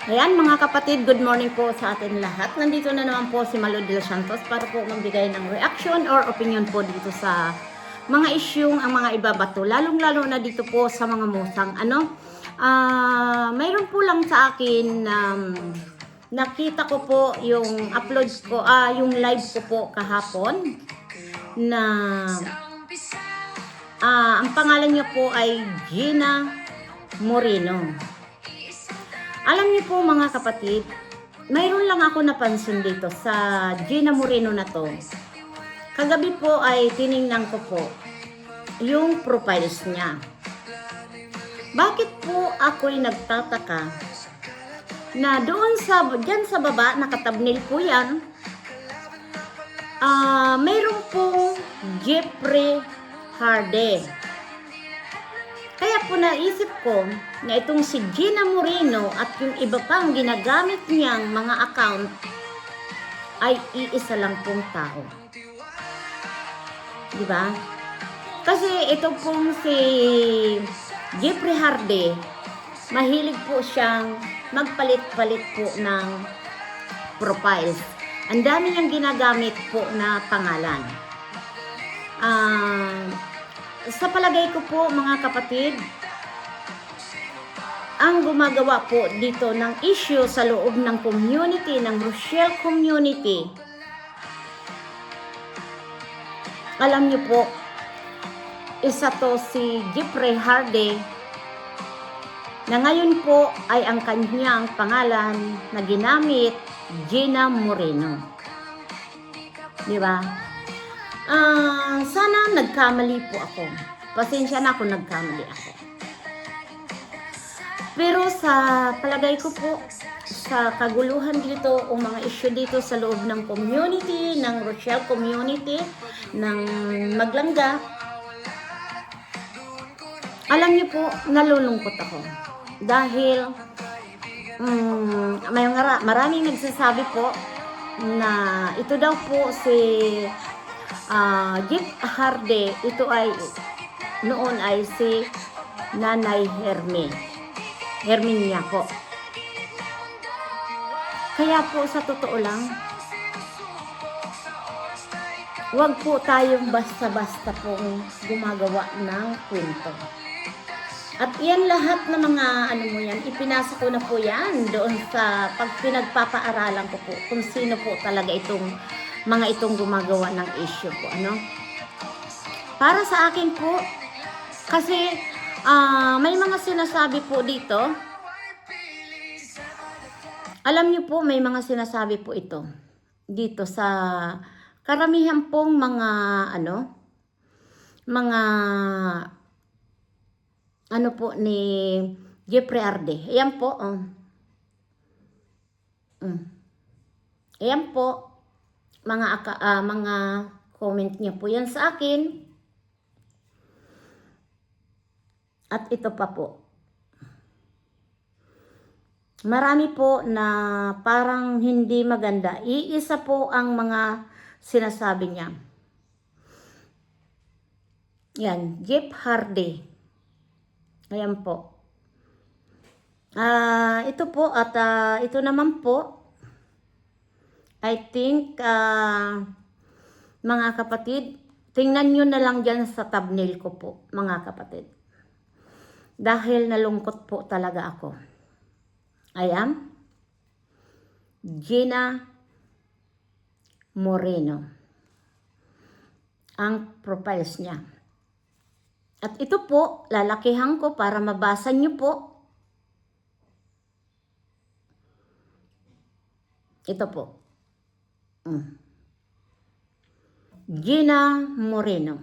Ayan mga kapatid, good morning po sa atin lahat. Nandito na naman po si Malo de los Santos para po magbigay ng reaction or opinion po dito sa mga isyung ang mga ibabato. Lalong-lalo na dito po sa mga musang. Mayroon po lang sa akin nakita ko po yung upload ko, yung live ko po kahapon na ang pangalan niya po ay Gina Moreno. Alam niyo po mga kapatid, mayroon lang ako napansin dito sa Gina Moreno na to. Kagabi po ay tiningnan ko po yung profiles niya. Bakit po ako'y nagtataka na doon dyan sa baba, nakatabnil po yan, mayroon pong Jeffrey Hardy. Kaya po naisip ko na itong si Gina Moreno at yung iba pang ginagamit niyang mga account ay iisa lang pong tao. Diba? Kasi ito pong si Jeffrey Hardy, mahilig po siyang magpalit-palit po ng profiles. Ang dami niyang ginagamit po na pangalan. Sa palagay ko po mga kapatid, ang gumagawa po dito ng issue sa loob ng community, ng Rochelle community, alam niyo po, isa to si Jeffrey Hardy na ngayon po ay ang kanyang pangalan na ginamit, Gina Moreno. Di ba? Sana nagkamali po ako. Pasensya na kung nagkamali ako. Pero sa palagay ko po, sa kaguluhan dito o mga issue dito sa loob ng community, ng Rochelle community, ng Maglangga, alam niyo po, nalulungkot ako. Dahil maraming nagsasabi po na ito daw po si Jeff Hardy, ito ay noon ay si Nanay Herminia po. Kaya po sa totoo lang, huwag po tayong basta-basta pong gumagawa ng kwento. At yan lahat ng mga ipinasa ko na po yan doon sa pinagpapaaralan ko po kung sino po talaga itong gumagawa ng issue po, Para sa akin po, kasi may mga sinasabi po dito. Alam niyo po, may mga sinasabi po ito dito sa karamihan pong mga po ni Jeffrey Hardy. Ayan po, Ayan po, mga comment niya po yan sa akin. At ito pa po. Marami po na parang hindi maganda. Iisa po ang mga sinasabi niya. Yan, Jeff Hardy. Ayan po. Ito po at ito naman po, I think, mga kapatid, tingnan nyo na lang dyan sa thumbnail ko po, mga kapatid. Dahil nalungkot po talaga ako. Ayan, Gina Moreno. Ang profiles niya. At ito po, lalakihan ko para mabasa nyo po. Ito po. Gina Moreno.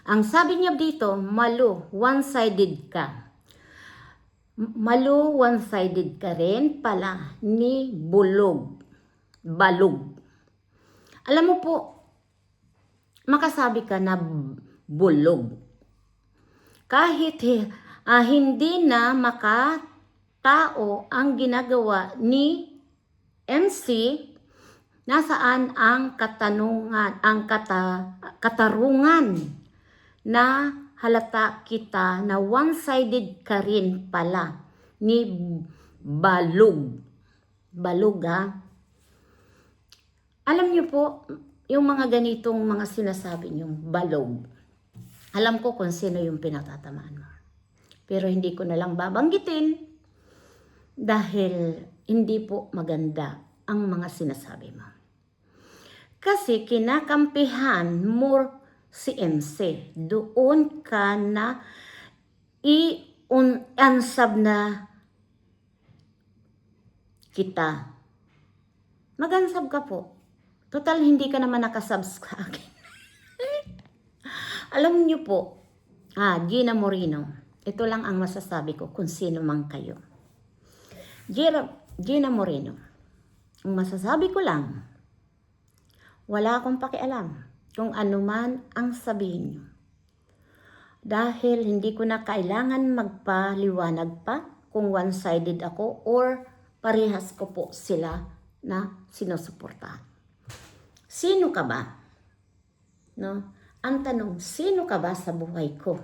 Ang sabi niya dito, Malu, one-sided ka. Malu, one-sided ka rin pala ni Balog. Alam mo po, makasabi ka na bulog. Kahit hindi na makatao ang ginagawa ni MC, nasaan ang katarungan na halata kita na one-sided ka rin pala ni balog. Balog, ha? Alam niyo po, yung mga ganitong mga sinasabi niyong balog, alam ko kung sino yung pinatatamaan mo. Pero hindi ko na lang babanggitin dahil hindi po maganda ang mga sinasabi mo. Kasi kinakampihan mo si MC. Doon ka na i-unsub na kita. Mag-unsub ka po. Total, hindi ka naman nakasub sa akin. Alam niyo po, Gina Moreno, ito lang ang masasabi ko kung sino man kayo. Gina Moreno, ang masasabi ko lang, wala akong pakialam kung ano man ang sabihin niyo. Dahil hindi ko na kailangan magpaliwanag pa kung one-sided ako or parehas ko po sila na sinusuportahan. Sino ka ba? No? Ang tanong, sino ka ba sa buhay ko?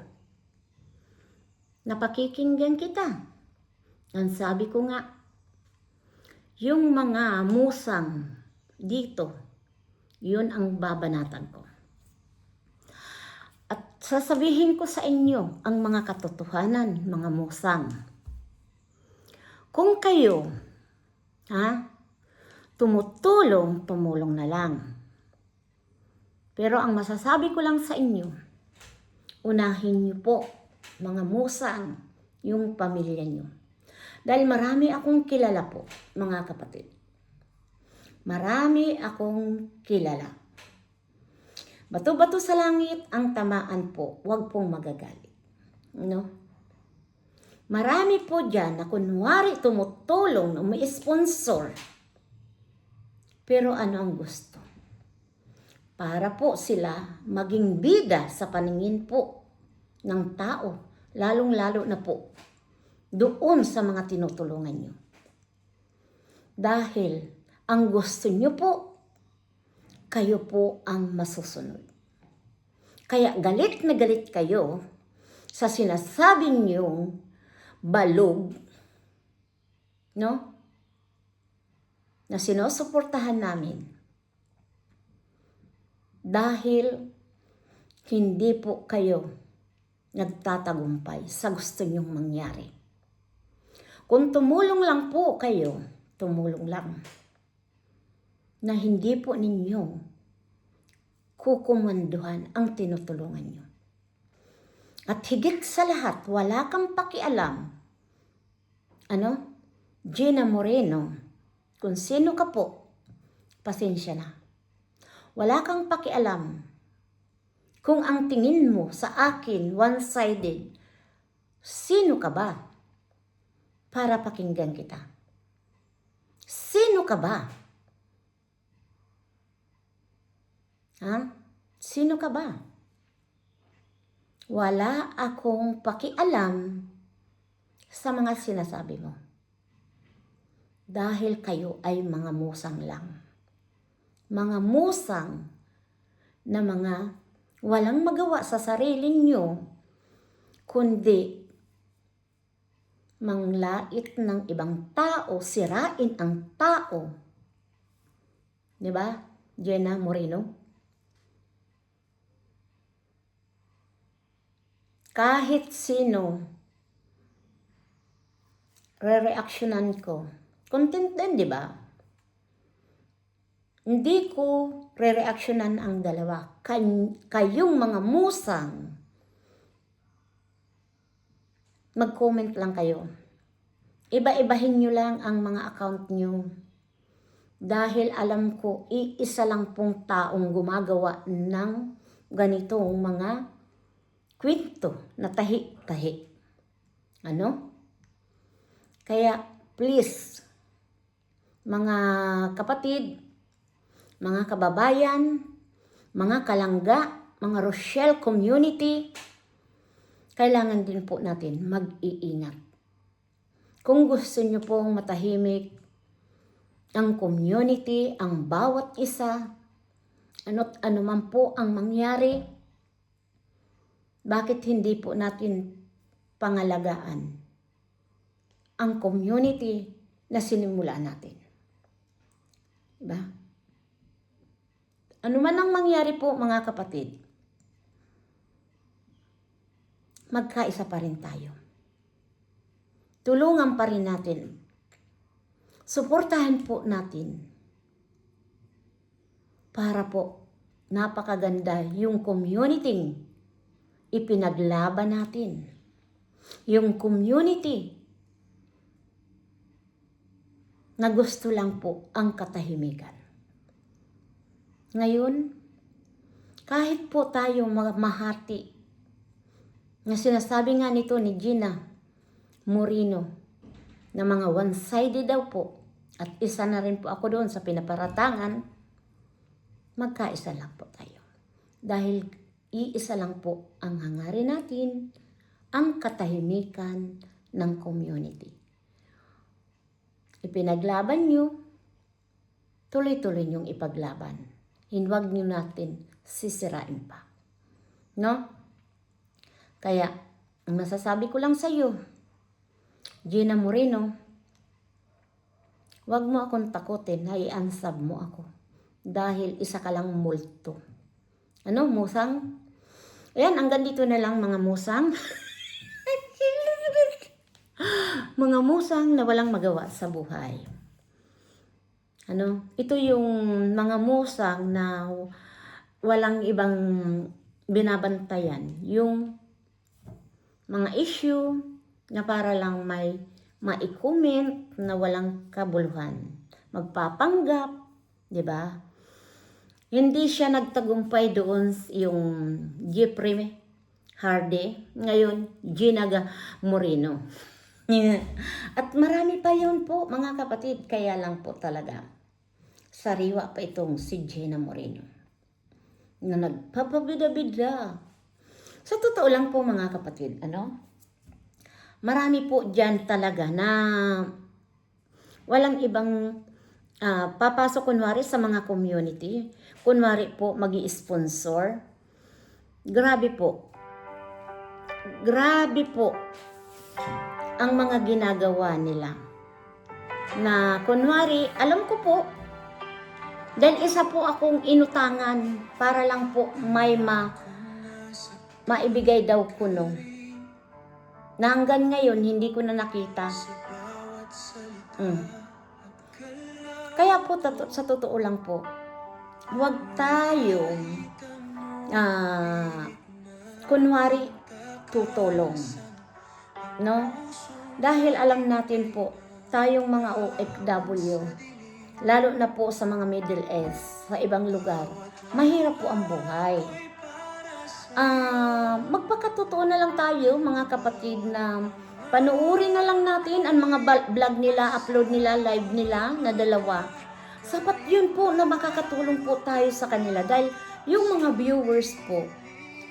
Napakikinggan kita. Ang sabi ko nga, yung mga musang dito, yun ang babanatan ko. At sasabihin ko sa inyo ang mga katotohanan, mga musang. Kung kayo, tumulong na lang. Pero ang masasabi ko lang sa inyo, unahin niyo po, mga musang, yung pamilya niyo. Dahil marami akong kilala po, mga kapatid. Marami akong kilala. Bato-bato sa langit ang tamaan po, huwag pong magagalit. No? Marami po dyan na kunwari tumutulong, may sponsor. Pero ano ang gusto? Para po sila maging bida sa paningin po ng tao, lalong-lalo na po doon sa mga tinutulungan nyo. Dahil ang gusto nyo po, kayo po ang masusunod. Kaya galit na galit kayo sa sinasabing nyong balog, no? Na sinusuportahan namin. Dahil hindi po kayo nagtatagumpay sa gusto nyong mangyari. Kung tumulong lang po kayo, tumulong lang. Na hindi po ninyo kukumanduhan ang tinutulungan nyo. At higit sa lahat, wala kang pakialam. Gina Moreno, kung sino ka po, pasensya na. Wala kang pakialam kung ang tingin mo sa akin one-sided. Sino ka ba para pakinggan kita? Sino ka ba? Sino ka ba? Wala akong pakialam sa mga sinasabi mo. Dahil kayo ay mga musang lang. Mga musang na mga walang magawa sa sarili nyo, kundi manglait ng ibang tao, sirain ang tao. Diba, Gina Moreno? Kahit sino, re-reactionan ko. Content din, di ba? Hindi ko re-reactionan ang dalawa. Kayong mga musang, mag-comment lang kayo. Iba-ibahin nyo lang ang mga account nyo. Dahil alam ko, iisa lang pong taong gumagawa ng ganitong mga kwento na tahi-tahi. Kaya, please, mga kapatid, mga kababayan, mga kalangga, mga Rochelle community, kailangan din po natin mag-iingat. Kung gusto nyo pong matahimik ang community, ang bawat isa, ano't ano man po ang mangyari, bakit hindi po natin pangalagaan ang community na sinimula natin. Diba? Ano man ang mangyari po mga kapatid, magkaisa pa rin tayo. Tulungan pa rin natin. Suportahan po natin para po napakaganda yung community ipinaglaban natin. Yung community na gusto lang po ang katahimikan. Ngayon, kahit po tayo mahati, na sinasabi nga nito ni Gina Moreno, na mga one-sided daw po, at isa na rin po ako doon sa pinaparatangan, magkaisa lang po tayo. Dahil iisa lang po ang hangarin natin, ang katahimikan ng community. Ipinaglaban nyo, tuloy-tuloy nyong ipaglaban. Huwag nyo natin sisirain pa. No? Kaya, ang masasabi ko lang sa iyo, Gina Moreno, huwag mo akong takutin, i-unsub mo ako. Dahil isa ka lang multo. Ano, musang? Ayan, hanggang dito na lang mga musang. Mga musang na walang magawa sa buhay. Ano, ito yung mga musang na walang ibang binabantayan. Yung mga issue na para lang may ma-comment na walang kabuluhan. Magpapanggap, di ba? Hindi siya nagtagumpay doon yung Jeffrey Hardy, ngayon Gina Moreno. At marami pa yun po mga kapatid, kaya lang po talaga sariwa pa itong si Gina Moreno na nagpapabida-bida. Sa totoo lang po mga kapatid, marami po dyan talaga na walang ibang papasok kunwari sa mga community, kunwari po magi-sponsor. Grabe po ang mga ginagawa nila. Na kunwari, alam ko po, dahil isa po akong inutangan para lang po may maibigay daw kuno. Na hanggang ngayon, hindi ko na nakita. Kaya po, sa totoo lang po, huwag tayong kunwari tutulong. No? Dahil alam natin po, tayong mga OFW, lalo na po sa mga Middle East, sa ibang lugar, mahirap po ang buhay. Magpakatotoo na lang tayo, mga kapatid, na panuorin na lang natin ang mga vlog nila, upload nila, live nila na dalawa. Sapat yun po na makakatulong po tayo sa kanila. Dahil yung mga viewers po,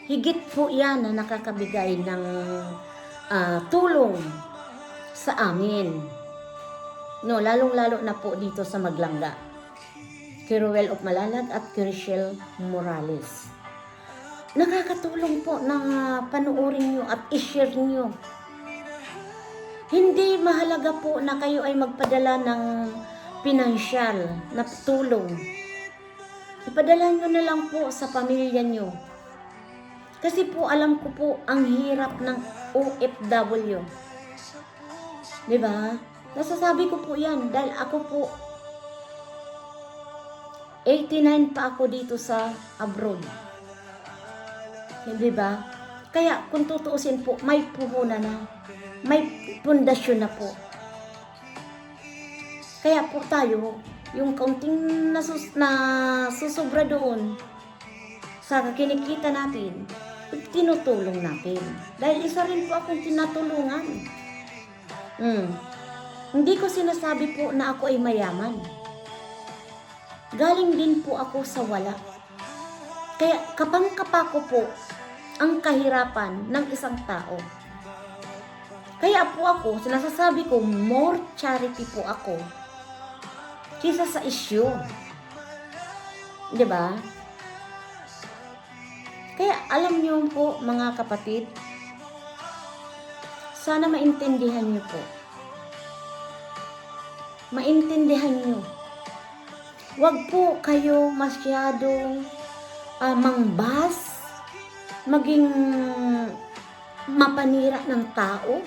higit po yan na nakakabigay ng tulong sa amin. No, lalong-lalo na po dito sa Maglangga. Kiruel of Malalag at Kirishel Morales. Nakakatulong po na panuorin nyo at i-share nyo. Hindi mahalaga po na kayo ay magpadala ng pinansyal na tulong. Ipadala nyo na lang po sa pamilya nyo. Kasi po alam ko po ang hirap ng OFW. Diba? Nasasabi ko po yan dahil ako po 89 pa ako dito sa abroad. Hindi ba? Kaya kung tutuusin po, may puhunan na. May pundasyon na po. Kaya po tayo, yung kaunting nasusubra doon sa kinikita natin, tinutulong natin. Dahil isa rin po akong tinatulungan. Hindi ko sinasabi po na ako ay mayaman. Galing din po ako sa wala. Kaya kapang-kapa ko po ang kahirapan ng isang tao. Kaya po ako, sinasasabi ko, more charity po ako kisa sa issue. Diba? Kaya alam niyo po mga kapatid, sana maintindihan niyo po maintindihan nyo. Huwag po kayo masyadong mangbas, maging mapanira ng tao.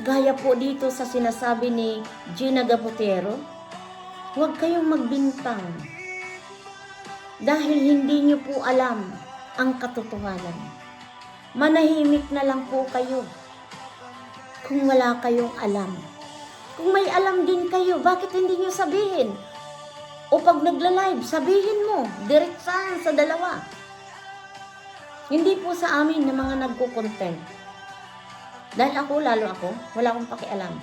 Gaya po dito sa sinasabi ni Gina Gabotero, huwag kayong magbintang dahil hindi nyo po alam ang katotohanan. Manahimik na lang po kayo kung wala kayong alam. Kung may alam din kayo, bakit hindi nyo sabihin? O pag nagla-live, sabihin mo, diretsahan sa dalawa. Hindi po sa amin na mga nagko-content. Dahil lalo ako, wala akong pakialam.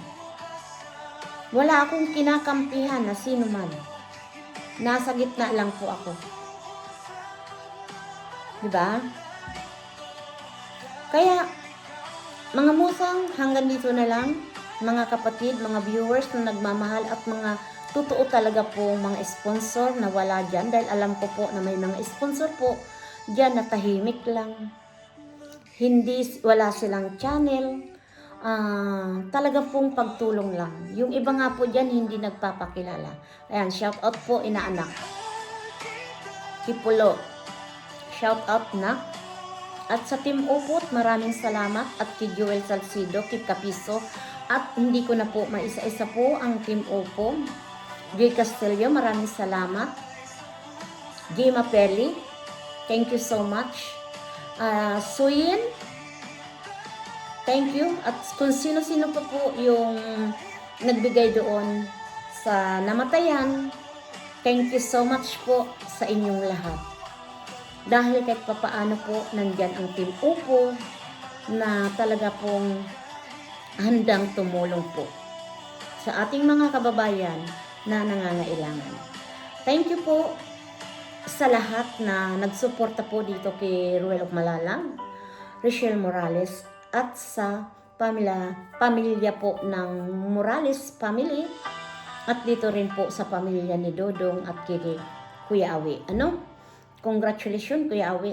Wala akong kinakampihan na sino man. Nasa gitna lang po ako. Diba? Kaya, mga musang, hanggang dito na lang. Mga kapatid, mga viewers na nagmamahal at mga totoo talaga po mga sponsor na wala dyan. Dahil alam ko po na may mga sponsor po dyan na tahimik lang. Wala silang channel. Talaga pong pagtulong lang. Yung iba nga po dyan hindi nagpapakilala. Ayan, shout out po inaanak. Kipulo. Shout out na. At sa Team Upot, maraming salamat. At kay Joel Salcido, kay Kapiso. At hindi ko na po maisa-isa po ang Team Opo. Jay Castillo, maraming salamat. Jay Mapelli, thank you so much. Suyin, thank you. At kung sino-sino pa po yung nagbigay doon sa namatayan, thank you so much po sa inyong lahat. Dahil kahit papaano po, nandyan ang Team Upo na talaga pong handang tumulong po sa ating mga kababayan na nangangailangan. Thank you po sa lahat na nagsuporta po dito kay Ruel of Malalang, Richelle Morales, at sa pamilya po ng Morales family, at dito rin po sa pamilya ni Dodong at kay Kuya Awi. Congratulations Kuya Awi.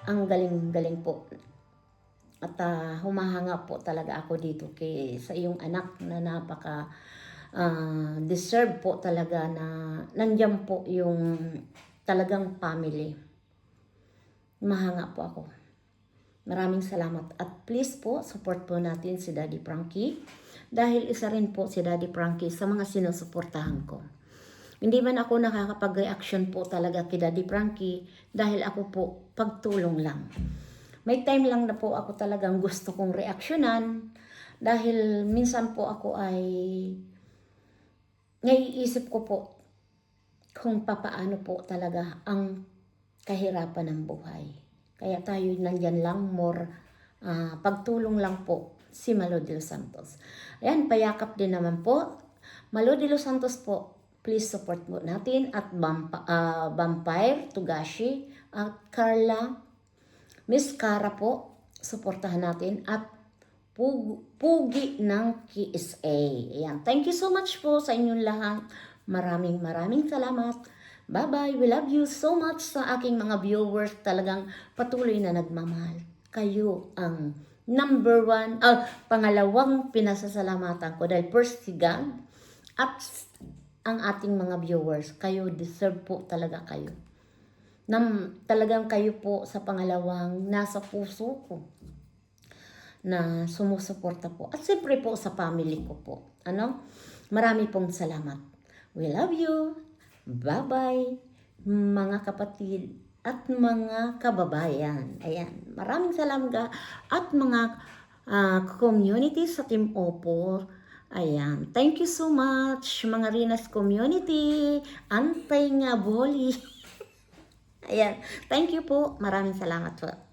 Ang galing-galing po. At humahanga po talaga ako dito sa iyong anak na napaka deserve po talaga na nandiyan po yung talagang family. Mahanga po ako. Maraming salamat. At please po, support po natin si Daddy Frankie. Dahil isa rin po si Daddy Frankie sa mga sinusuportahan ko. Hindi man ako nakakapag-reaction po talaga kay Daddy Frankie dahil ako po pagtulong lang. May time lang na po ako talagang gusto kong reaksyonan dahil minsan po ako ay naiisip ko po kung papaano po talaga ang kahirapan ng buhay. Kaya tayo nandyan lang, more pagtulong lang po si Malo de los Santos. Ayan, payakap din naman po. Malo de los Santos po, please support mo natin at Vampire, Tugashi, at Carla, Miss Cara po, supportahan natin at Pugi ng KSA. Ayan. Thank you so much po sa inyong lahat. Maraming salamat. Bye-bye. We love you so much sa aking mga viewers. Talagang patuloy na nagmamahal. Kayo ang pangalawang pinasasalamatan ko dahil first si God at ang ating mga viewers. Kayo, deserve po talaga kayo. Talagang kayo po sa pangalawang nasa puso ko na sumusuporta po. At siyempre po sa family ko po. Marami pong salamat. We love you. Bye-bye, mga kapatid at mga kababayan. Ayan. Maraming salamat at mga community sa Team Opo. Ayan. Thank you so much, mga Rinas community. Antay nga boli. Ayan. Thank you po. Maraming salamat po.